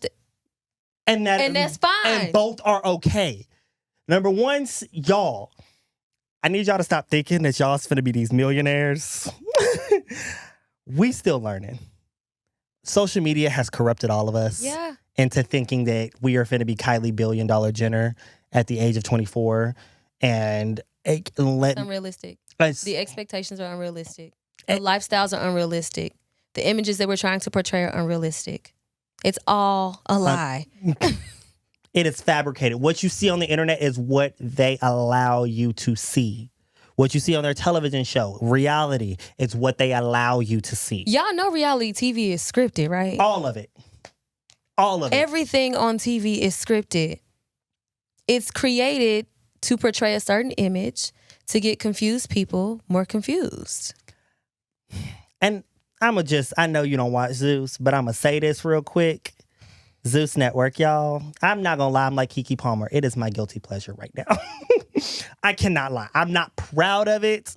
And that's fine. And both are okay. Number one, y'all, I need y'all to stop thinking that y'all's finna be these millionaires. We still learning. Social media has corrupted all of us into thinking that we are finna be Kylie $1 billion Jenner at the age of 24. And it's unrealistic. The expectations are unrealistic. The lifestyles are unrealistic. The images that we're trying to portray are unrealistic. It's all a lie. It is fabricated. What you see on the internet is what they allow you to see. What you see on their television show, reality, is what they allow you to see. Y'all know reality TV is scripted, right? All of it. All of it. Everything on TV is scripted. It's created to portray a certain image to get confused people more confused. And I know you don't watch Zeus, but I'm going to say this real quick. Zeus Network, y'all. I'm not going to lie. I'm like Keke Palmer. It is my guilty pleasure right now. I cannot lie. I'm not proud of it,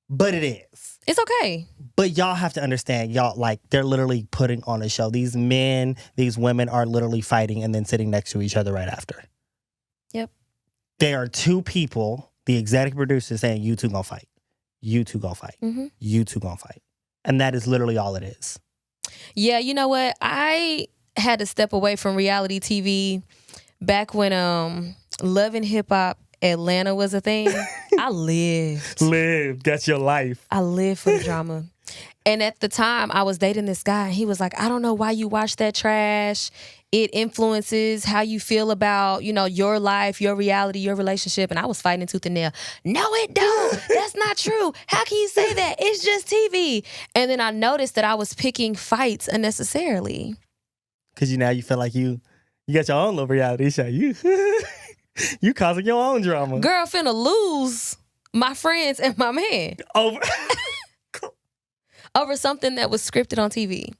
but it is. It's okay. But y'all have to understand, y'all, like, they're literally putting on a show. These men, these women are literally fighting and then sitting next to each other right after. Yep. There are two people, the executive producer, saying, you two gonna fight. You two gonna fight. Mm-hmm. You two gonna fight. And that is literally all it is. Yeah, you know what? I had to step away from reality TV back when Love and Hip Hop Atlanta was a thing. I lived. That's your life. I lived for the drama. And at the time, I was dating this guy, and he was like, I don't know why you watch that trash. It influences how you feel about, your life, your reality, your relationship. And I was fighting tooth and nail. No, it don't. That's not true. How can you say that? It's just TV. And then I noticed that I was picking fights unnecessarily. Because now you feel like you got your own little reality show. You causing your own drama. Girl, finna lose my friends and my man. Over something that was scripted on TV.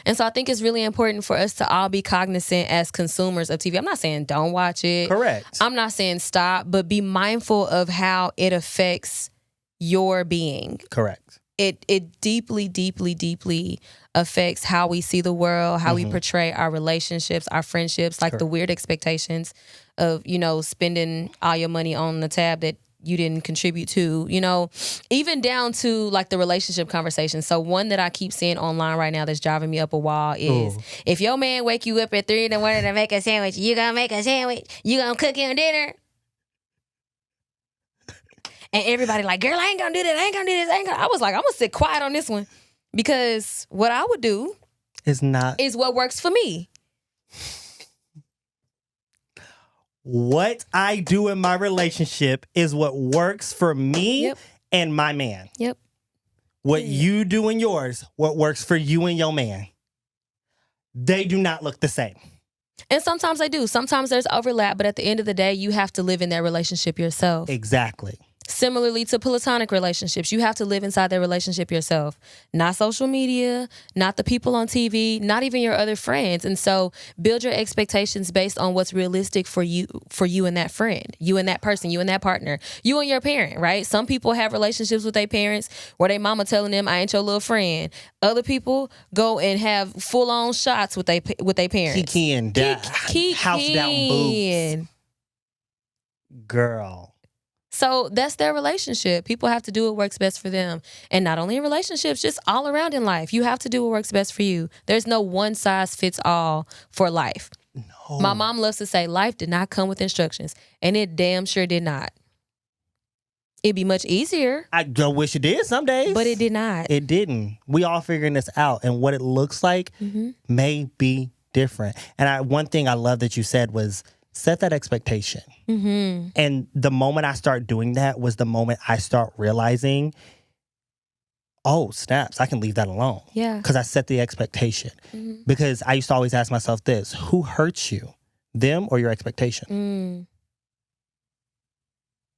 And so I think it's really important for us to all be cognizant as consumers of TV. I'm not saying don't watch it. Correct. I'm not saying stop, but be mindful of how it affects your being. Correct. It deeply, deeply, deeply affects how we see the world, how we portray our relationships, our friendships, like the weird expectations of, spending all your money on the tab that you didn't contribute to, even down to like the relationship conversation. So one that I keep seeing online right now that's driving me up a wall is if your man wake you up at 3 in the morning to make a sandwich, you gonna make a sandwich? You gonna cook him dinner? And everybody like, girl, I ain't gonna do that. I ain't gonna do this. I was like, I'm gonna sit quiet on this one because what I would do is what works for me. What I do in my relationship is what works for me and my man. Yep. What you do in yours, what works for you and your man. They do not look the same. And sometimes they do. Sometimes there's overlap, but at the end of the day, you have to live in that relationship yourself. Exactly. Similarly to platonic relationships, you have to live inside that relationship yourself. Not social media, not the people on TV, not even your other friends. And so build your expectations based on what's realistic for you and that friend, you and that person, you and that partner, you and your parent, right? Some people have relationships with their parents where their mama telling them, I ain't your little friend. Other people go and have full-on shots with their parents. Kiki and house down boobs. Girl. So that's their relationship. People have to do what works best for them. And not only in relationships, just all around in life. You have to do what works best for you. There's no one size fits all for life. No. My mom loves to say life did not come with instructions. And it damn sure did not. It'd be much easier. I wish it did some days. But it did not. It didn't. We all figuring this out. And what it looks like may be different. And one thing I love that you said was set that expectation. Mm-hmm. And the moment I start doing that was the moment I start realizing, oh, snaps, I can leave that alone. Yeah. Because I set the expectation. Mm-hmm. Because I used to always ask myself this, who hurts you? Them or your expectation?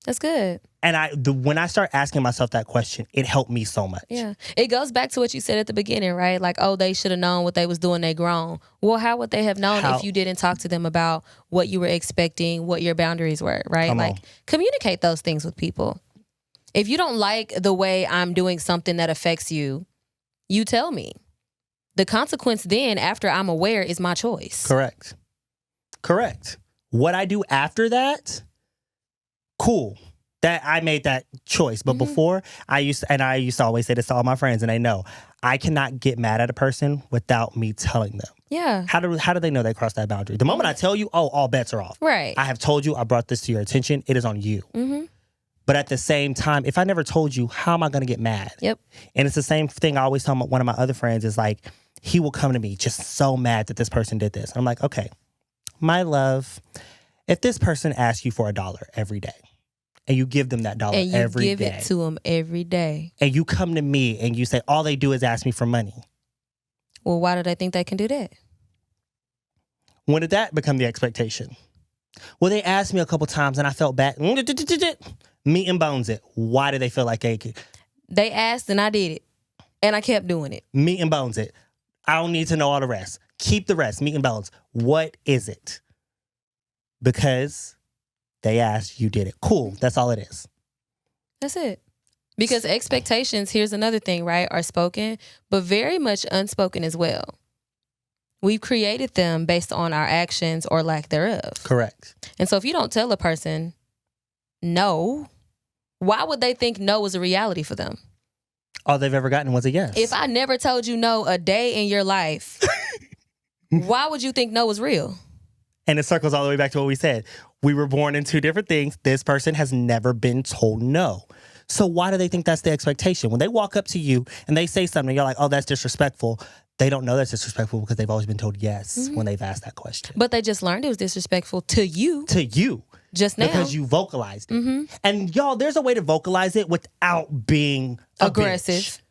That's good. And when I start asking myself that question, it helped me so much. Yeah. It goes back to what you said at the beginning, right? Like, oh, they should have known what they was doing. They grown. Well, how would they have known if you didn't talk to them about what you were expecting, what your boundaries were, right? Communicate those things with people. If you don't like the way I'm doing something that affects you, you tell me. The consequence then, after I'm aware, is my choice. Correct. What I do after that, cool. That I made that choice. But before, I used to always say this to all my friends, and they know, I cannot get mad at a person without me telling them. Yeah. How do they know they crossed that boundary? The moment I tell you, all bets are off. Right. I have told you, I brought this to your attention. It is on you. Mm-hmm. But at the same time, if I never told you, how am I going to get mad? Yep. And it's the same thing I always tell one of my other friends is like, he will come to me just so mad that this person did this. And I'm like, okay, my love, if this person asks you for $1 every day, and you give them that dollar every day. And you give it to them every day. And you come to me and you say, all they do is ask me for money. Well, why do they think they can do that? When did that become the expectation? Well, they asked me a couple times and I felt bad. Meat and bones it. Why do they feel like they could? They asked and I did it. And I kept doing it. Meat and bones it. I don't need to know all the rest. Keep the rest, meat and bones. What is it? Because they asked, you did it. Cool. That's all it is. That's it. Because expectations, here's another thing, right, are spoken, but very much unspoken as well. We've created them based on our actions or lack thereof. Correct. And so if you don't tell a person no, why would they think no is a reality for them? All they've ever gotten was a yes. If I never told you no a day in your life, why would you think no was real? And it circles all the way back to what we said. We were born in two different things. This person has never been told no. So why do they think that's the expectation? When they walk up to you and they say something, you're like, oh, that's disrespectful. They don't know that's disrespectful because they've always been told yes when they've asked that question. But they just learned it was disrespectful to you. To you. Just now. Because you vocalized it. And y'all, there's a way to vocalize it without being aggressive.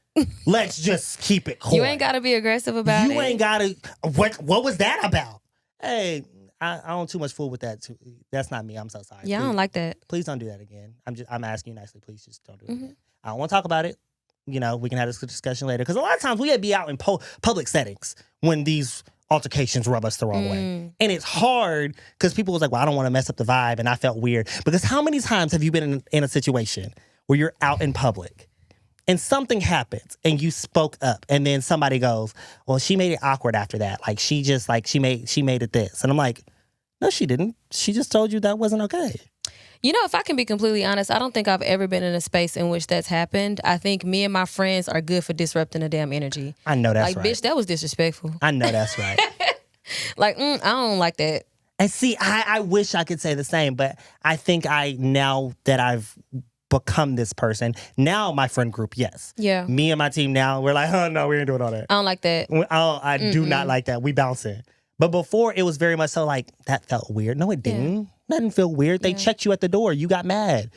Let's just keep it cool. You ain't got to be aggressive about it. You ain't got to. What was that about? Hey, I don't too much fool with that. Too. That's not me. I'm so sorry. Yeah, Please, I don't like that. Please don't do that again. I'm asking you nicely. Please just don't do it again. I don't want to talk about it. You know, we can have this discussion later. Because a lot of times we gotta be out in public settings when these altercations rub us the wrong way. And it's hard because people was like, well, I don't want to mess up the vibe. And I felt weird. Because how many times have you been in a situation where you're out in public and something happens and you spoke up and then somebody goes, well, she made it awkward after that. Like she made it this. And I'm like, no, she didn't. She just told you that wasn't okay. You know, if I can be completely honest, I don't think I've ever been in a space in which that's happened. I think me and my friends are good for disrupting the damn energy. I know that's like, right. Bitch, that was disrespectful. I know that's right. Like, I don't like that. And see, I wish I could say the same, but I think now that I've become this person, now my friend group, yes. Yeah. Me and my team now, we're like, oh, no, we ain't doing all that. I don't like that. I do not like that. We bouncing. But before, it was very much so like, that felt weird. No, it didn't. Yeah. That didn't feel weird. They checked you at the door. You got mad.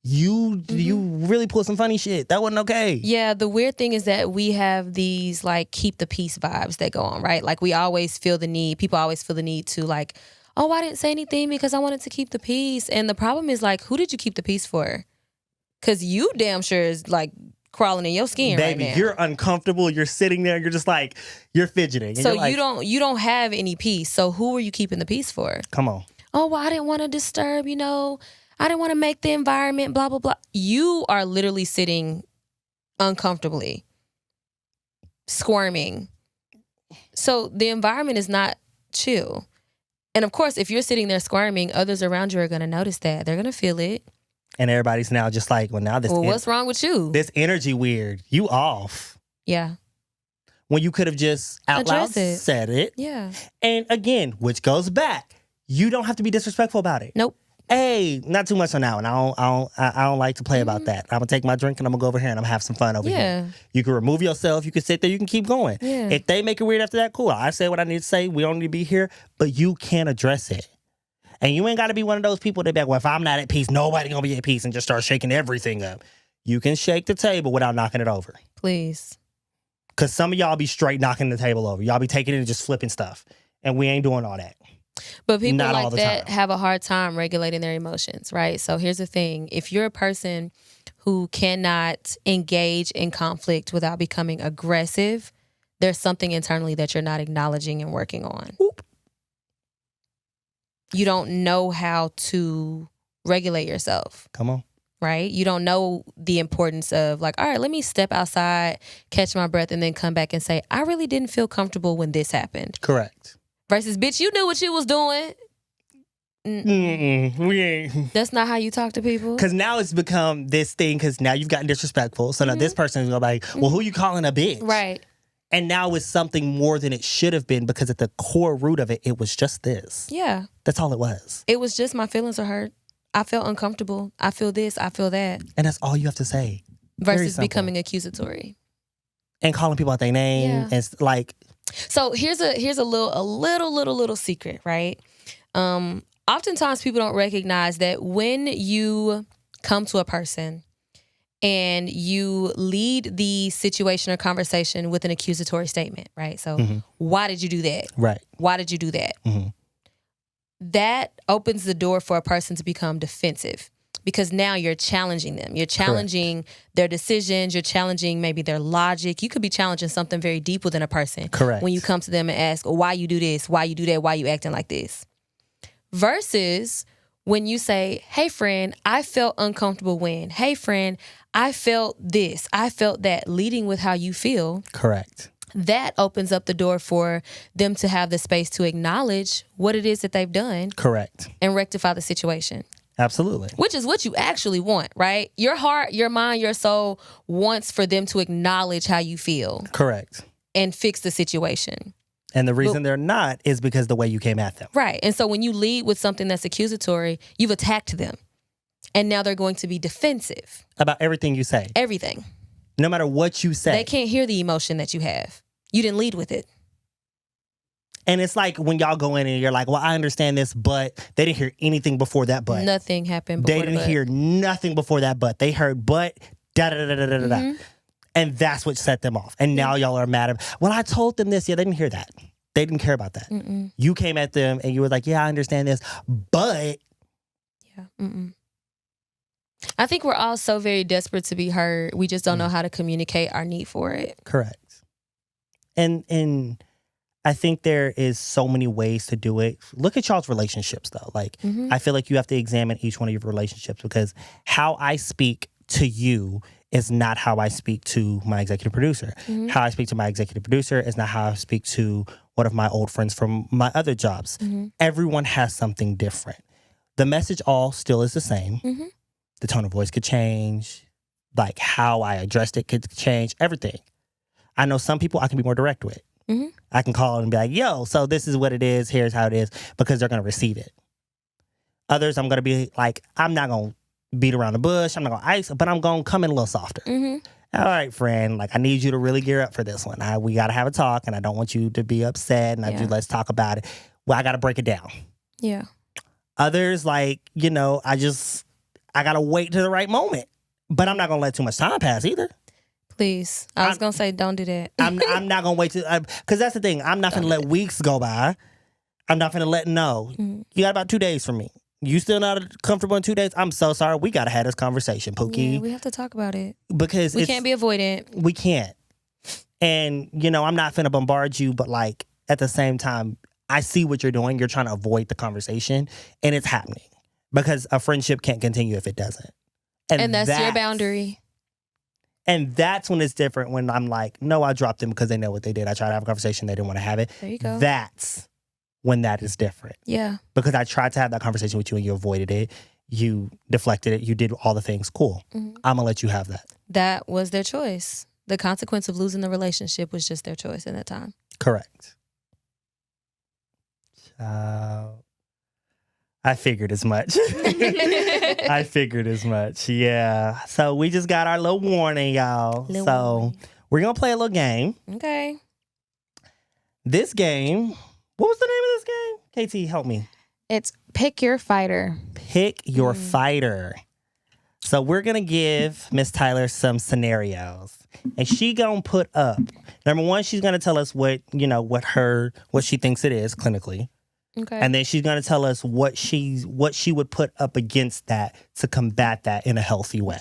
You really pulled some funny shit. That wasn't okay. Yeah, the weird thing is that we have these like keep the peace vibes that go on, right? Like we always feel the need, people always feel the need to like, oh, I didn't say anything because I wanted to keep the peace. And the problem is like, who did you keep the peace for? Because you damn sure is like crawling in your skin Baby, right now. you're uncomfortable. You're sitting there. You're just like, you're fidgeting. And so you're like, you don't have any peace. So who are you keeping the peace for? Come on. Oh, well, I didn't want to disturb, I didn't want to make the environment, blah, blah, blah. You are literally sitting uncomfortably, squirming. So the environment is not chill. And of course, if you're sitting there squirming, others around you are going to notice that. They're going to feel it. And everybody's now just like, well, now this. Well, what's wrong with you? This energy weird. You off. Yeah. When you could have just out loud said it. Yeah. And again, which goes back, you don't have to be disrespectful about it. Nope. Hey, not too much on that one. I don't like to play about that. I'm gonna take my drink and I'm gonna go over here and I'm gonna have some fun over here. You can remove yourself. You can sit there. You can keep going. Yeah. If they make it weird after that, cool. I say what I need to say. We don't need to be here, but you can address it. And you ain't got to be one of those people that be like, well, if I'm not at peace, nobody gonna be at peace and just start shaking everything up. You can shake the table without knocking it over. Please. Because some of y'all be straight knocking the table over. Y'all be taking it and just flipping stuff. And we ain't doing all that. But people Not all like the that time. have a hard time regulating their emotions, right? So here's the thing. If you're a person who cannot engage in conflict without becoming aggressive, there's something internally that you're not acknowledging and working on. Oop. You don't know how to regulate yourself. Come on. Right? You don't know the importance of like, all right, let me step outside, catch my breath, and then come back and say, I really didn't feel comfortable when this happened. Correct. Versus, bitch, you knew what you was doing. We ain't. That's not how you talk to people. Because now it's become this thing because now you've gotten disrespectful. So now this person is going to be like, well, who you calling a bitch? Right. And now it's something more than it should have been because at the core root of it was just this. Yeah. That's all it was. It was just my feelings are hurt. I felt uncomfortable. I feel this. I feel that. And that's all you have to say. Very Versus simple. becoming accusatory. And calling people out their name. Yeah. And it's like. So here's a little secret, right? Oftentimes people don't recognize that when you come to a person and you lead the situation or conversation with an accusatory statement, right? So why did you do that? Right. Why did you do that? That opens the door for a person to become defensive because now you're challenging them. You're challenging their decisions. You're challenging maybe their logic. You could be challenging something very deep within a person. Correct. When you come to them and ask, why you do this, why you do that, why you acting like this. Versus when you say, hey, friend, I felt uncomfortable when. Hey, friend, I felt this. I felt that. Leading with how you feel. Correct. That opens up the door for them to have the space to acknowledge what it is that they've done. Correct. And rectify the situation. Absolutely. Which is what you actually want, right? Your heart, your mind, your soul wants for them to acknowledge how you feel. Correct. And fix the situation. And the reason they're not is because the way you came at them. Right. And so when you lead with something that's accusatory, you've attacked them. And now they're going to be defensive. About everything you say. Everything. No matter what you say. They can't hear the emotion that you have. You didn't lead with it. And it's like when y'all go in and you're like, well, I understand this, but they didn't hear anything before that but. Nothing happened before They didn't hear nothing before that but. They heard but, da-da-da-da-da-da-da. And that's what set them off. And now y'all are mad at, well, I told them this. Yeah, they didn't hear that. They didn't care about that. You came at them and you were like, yeah, I understand this, but. Yeah. I think we're all so very desperate to be heard. We just don't know how to communicate our need for it. Correct. And I think there is so many ways to do it. Look at y'all's relationships, though. Like, I feel like you have to examine each one of your relationships because how I speak to you is not how I speak to my executive producer. How I speak to my executive producer is not how I speak to one of my old friends from my other jobs. Everyone has something different. The message all still is the same. The tone of voice could change. Like how I addressed it could change. Everything. I know some people I can be more direct with. I can call and be like, yo, so this is what it is. Here's how it is. Because they're going to receive it. Others, I'm going to be like, I'm not going to beat around the bush. I'm not going to ice, but I'm going to come in a little softer. All right, friend, like I need you to really gear up for this one. We got to have a talk and I don't want you to be upset and let's talk about it. Well, I got to break it down. Yeah. Others, like, you know, I got to wait to the right moment. But I'm not going to let too much time pass either. Please. I was going to say, don't do that. I'm not going to wait because that's the thing. I'm not going to let weeks go by. I'm not going to let You got about 2 days from me. You still not comfortable in 2 days? I'm so sorry. We got to have this conversation, Pookie. Yeah, we have to talk about it. Because we can't be avoidant. We can't. And, you know, I'm not finna bombard you, but like at the same time, I see what you're doing. You're trying to avoid the conversation and it's happening because a friendship can't continue if it doesn't. And that's your boundary. And that's when it's different when I'm like, no, I dropped them because they know what they did. I tried to have a conversation. They didn't want to have it. There you go. That's when that is different. Yeah. Because I tried to have that conversation with you and you avoided it. You deflected it. You did all the things. Cool. I'm going to let you have that. That was their choice. The consequence of losing the relationship was just their choice at that time. Correct. I figured as much. I figured as much. Yeah. So we just got our little warning, y'all. We're going to play a little game. Okay. This game, what was the name of this game? KT, help me. It's Pick Your Fighter. Pick Your Fighter. So we're going to give Miss Tyler some scenarios. And she going to put up, number one, she's going to tell us what she thinks it is clinically. Okay. And then she's going to tell us what she would put up against that to combat that in a healthy way.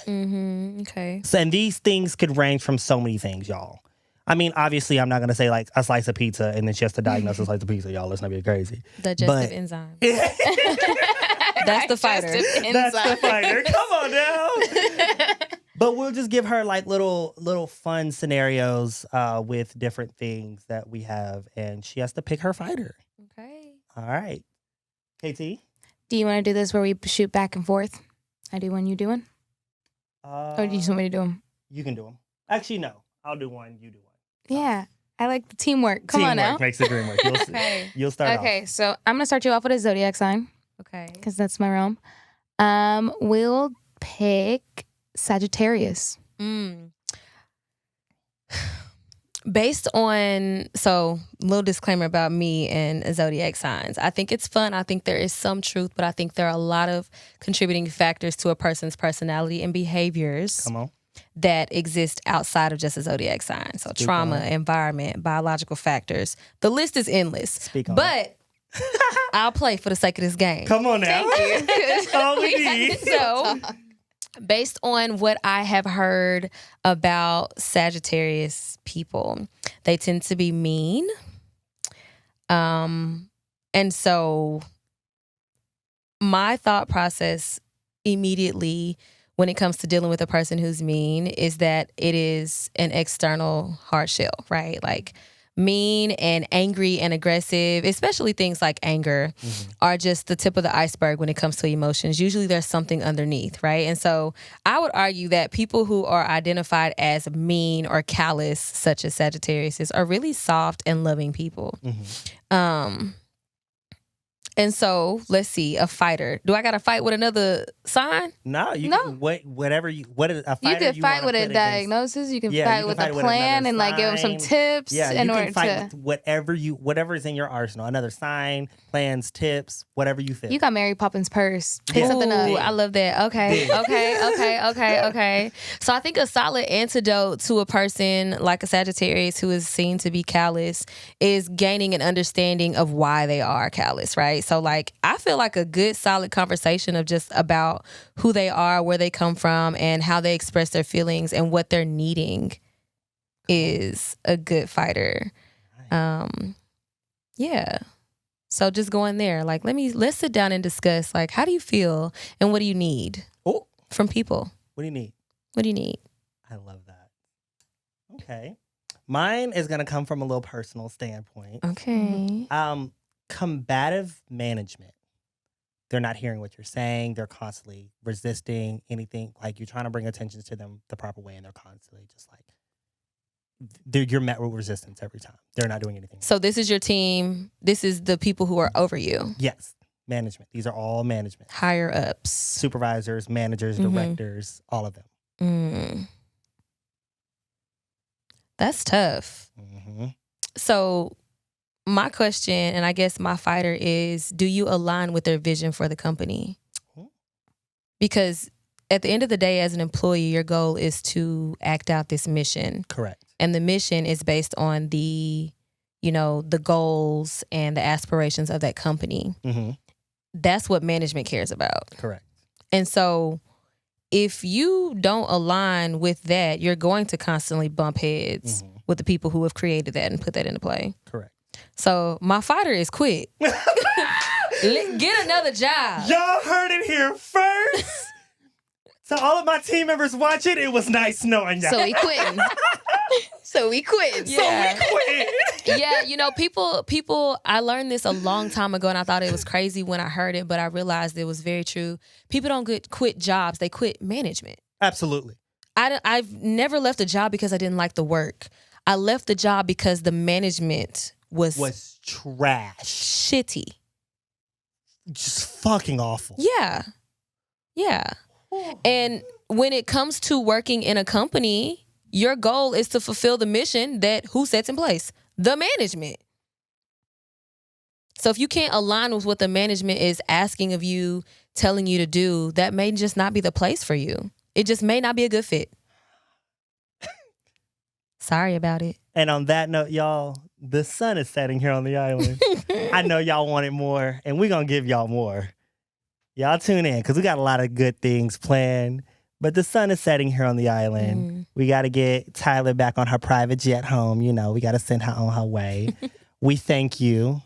Okay. So, and these things could range from so many things, y'all. I mean, obviously, I'm not going to say like a slice of pizza and then she has to diagnose a slice of pizza, y'all. Let's not be crazy. Digestive enzyme. That's the fighter. That's the fighter. Come on now. But we'll just give her like little fun scenarios with different things that we have. And she has to pick her fighter. Okay. All right. KT? Do you want to do this where we shoot back and forth? I do one, you do one? Or do you just want me to do them? You can do them. Actually, no. I'll do one, you do one. Yeah. I like the teamwork. Come on now. Teamwork makes the dream work. You'll start off. Okay, so I'm going to start you off with a zodiac sign. Okay. Because that's my realm. We'll pick Sagittarius. Based on, little disclaimer about me and zodiac signs. I think it's fun. I think there is some truth, but I think there are a lot of contributing factors to a person's personality and behaviors that exist outside of just a zodiac sign. So trauma, environment, biological factors. The list is endless. Speak on but I'll play for the sake of this game. Come on now. Thank you. That's all we need. So, based on what I have heard about Sagittarius people, they tend to be mean. And so my thought process immediately when it comes to dealing with a person who's mean is that it is an external hard shell, right? Like mean and angry and aggressive, especially things like anger, are just the tip of the iceberg when it comes to emotions. Usually there's something underneath, right? And so I would argue that people who are identified as mean or callous, such as Sagittarius, are really soft and loving people. And so let's see, a fighter. Do I got to fight with another sign? No, you No. can whatever you what is a fighter You could fight wanna with a put against- diagnosis. You can Yeah, fight you can with fight a with plan another and like give them some sign. tips Yeah, in you order can fight to. with whatever is in your arsenal. Another sign, plans, tips, whatever you feel. You got Mary Poppins' purse. Pick Yeah. something Ooh, up. I love that. Okay, Yeah. okay. So I think a solid antidote to a person like a Sagittarius who is seen to be callous is gaining an understanding of why they are callous, right? So like I feel like a good solid conversation of just about who they are, where they come from, and how they express their feelings and what they're needing is a good fighter. Yeah. So just going there, like let's sit down and discuss like how do you feel and what do you need Oh, from people? what do you need? What do you need? I love that. Okay. Mine is gonna come from a little personal standpoint. Okay. Combative management. They're not hearing what you're saying. They're constantly resisting anything. Like you're trying to bring attention to them the proper way, and they're constantly just like you're met with resistance every time. They're not doing anything. So this is your team. This is the people who are over you, Yes, management. These are all management. higher ups. Supervisors, managers, directors, all of them. That's tough. So my question, and I guess my fighter is, do you align with their vision for the company? Because at the end of the day, as an employee, your goal is to act out this mission. Correct. And the mission is based on the goals and the aspirations of that company. That's what management cares about. Correct. And so if you don't align with that, you're going to constantly bump heads with the people who have created that and put that into play. Correct. So my fighter is quit. Get another job. Y'all heard it here first. So all of my team members watching, it was nice knowing y'all. So we quitting. So we quitting. Yeah. Quit. Yeah, people, I learned this a long time ago and I thought it was crazy when I heard it, but I realized it was very true. People don't quit jobs, they quit management. Absolutely. I've never left a job because I didn't like the work. I left the job because the management was trash. shitty. Just fucking awful. Yeah. And when it comes to working in a company, your goal is to fulfill the mission that who sets in place? The management. So if you can't align with what the management is asking of you, telling you to do, that may just not be the place for you. It just may not be a good fit. Sorry about it. And on that note, y'all, the sun is setting here on the island. I know y'all wanted more, and we're going to give y'all more. Y'all tune in, because we got a lot of good things planned. But the sun is setting here on the island. We got to get Tyler back on her private jet home. You know, we got to send her on her way. We thank you.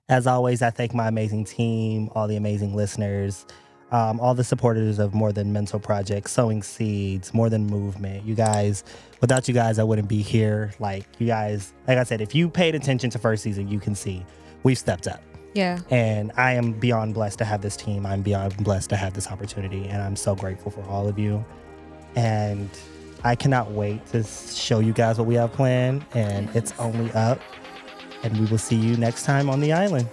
As always, I thank my amazing team, all the amazing listeners, all the supporters of More Than Mental Project, Sowing Seeds, More Than Movement. You guys, without you guys, I wouldn't be here. Like, you guys, like I said, if you paid attention to first season, you can see we've stepped up. Yeah. And I am beyond blessed to have this team. I'm beyond blessed to have this opportunity. And I'm so grateful for all of you. And I cannot wait to show you guys what we have planned. And it's only up. And we will see you next time on the island.